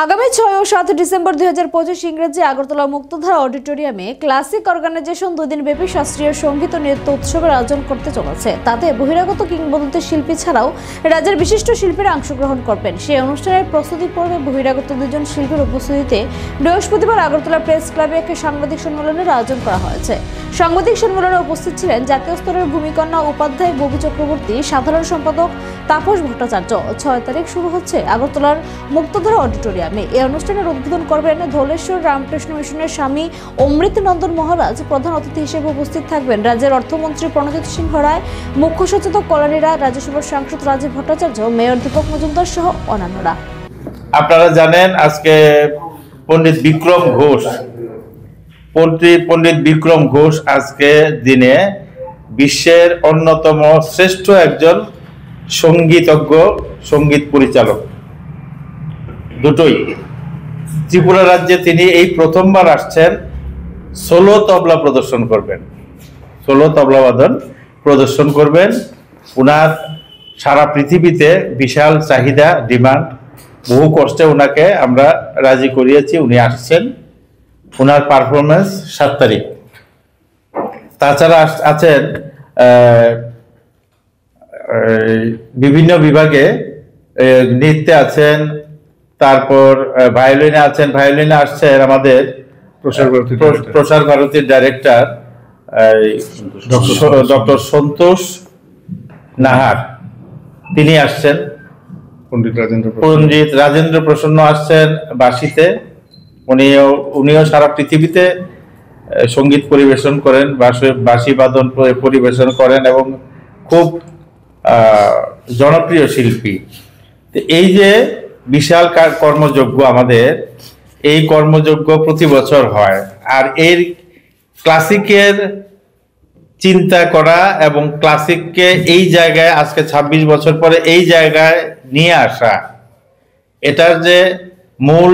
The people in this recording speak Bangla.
আগামী 6 ও 7 ডিসেম্বর 2025 ইংরেজি আগরতলা মুক্তধারা অডিটোরিয়ামে ক্লাসিক অর্গানাইজেশন 2 দিন ব্যাপী শাস্ত্রীয় সঙ্গীত ও নৃত্য উৎসবের আয়োজন করতে চলেছে। তাতে বহিরাগত কিংবদন্তি শিল্পী ছাড়াও রাজ্যের বিশিষ্ট শিল্পীরা অংশগ্রহণ করবেন। সেই অনুষ্ঠানের প্রস্তুতি পর্বে বহিরাগত দুজন শিল্পীর উপস্থিতিতে বৃহস্পতিবার আগরতলা প্রেস ক্লাবে এক সাংবাদিক সম্মেলনের আয়োজন করা হয়েছে। সাংবাদিক সম্মেলনে উপস্থিত ছিলেন জাতীয় স্তরের ভূমিকন্যা উপাধ্যায় ববি চক্রবর্তী, সাধারণ সম্পাদক তাপস ভট্টাচার্য। 6 তারিখ শুরু হচ্ছে আগরতলার মুক্তধারা অডিটোরিয়ামে। এই অনুষ্ঠানের উদ্বোধন করবেন ধলেশ্বর রামকৃষ্ণ মিশনের স্বামী অমৃত নন্দন মহারাজ। প্রধান অতিথি হিসেবে উপস্থিত থাকবেন রাজ্যের অর্থমন্ত্রী প্রণজিৎ সিংহ রায়, মুখ্য সচেতক কল্যাণী রায়, রাজ্যসভার সাংসদ রাজীব ভট্টাচার্য, মেয়র দীপক মজুমদার সহ অন্যান্যরা। আপনারা জানেন আজকে পণ্ডিত বিক্রম ঘোষ আজকে দিনে বিশ্বের অন্যতম শ্রেষ্ঠ একজন সঙ্গীতজ্ঞ, সঙ্গীত পরিচালক দুটোই। ত্রিপুরা রাজ্যে তিনি এই প্রথমবার আসছেন, সোলো তবলা প্রদর্শন করবেন, সোলো তবলাবাদন প্রদর্শন করবেন। উনার সারা পৃথিবীতে বিশাল চাহিদা, ডিমান্ড। বহু কষ্টে ওনাকে আমরা রাজি করিয়েছি, উনি আসছেন। ওনার পারফরমেন্স 7 তারিখ। তাছাড়া আছেন বিভিন্ন বিভাগে, নৃত্যে আছেন, তারপর ভায়োলিনে আছেন। ভায়োলিনে আসছেন আমাদের প্রসার ভারতীর ডাইরেক্টর ডক্টর সন্তোষ নাহার, তিনি আসছেন। পণ্ডিত রাজেন্দ্র প্রসন্ন আসছেন বাঁশিতে। উনিও সারা পৃথিবীতে সঙ্গীত পরিবেশন করেন, বাঁশি বাদন পরিবেশন করেন এবং খুব জনপ্রিয় শিল্পী। এই যে বিশাল কর্মযজ্ঞ আমাদের, এই কর্মযজ্ঞ প্রতি বছর হয়। আর এর ক্লাসিকের চিন্তা করা এবং ক্লাসিককে এই জায়গায় আজকে 26 বছর পরে এই জায়গায় নিয়ে আসা, এটার যে মূল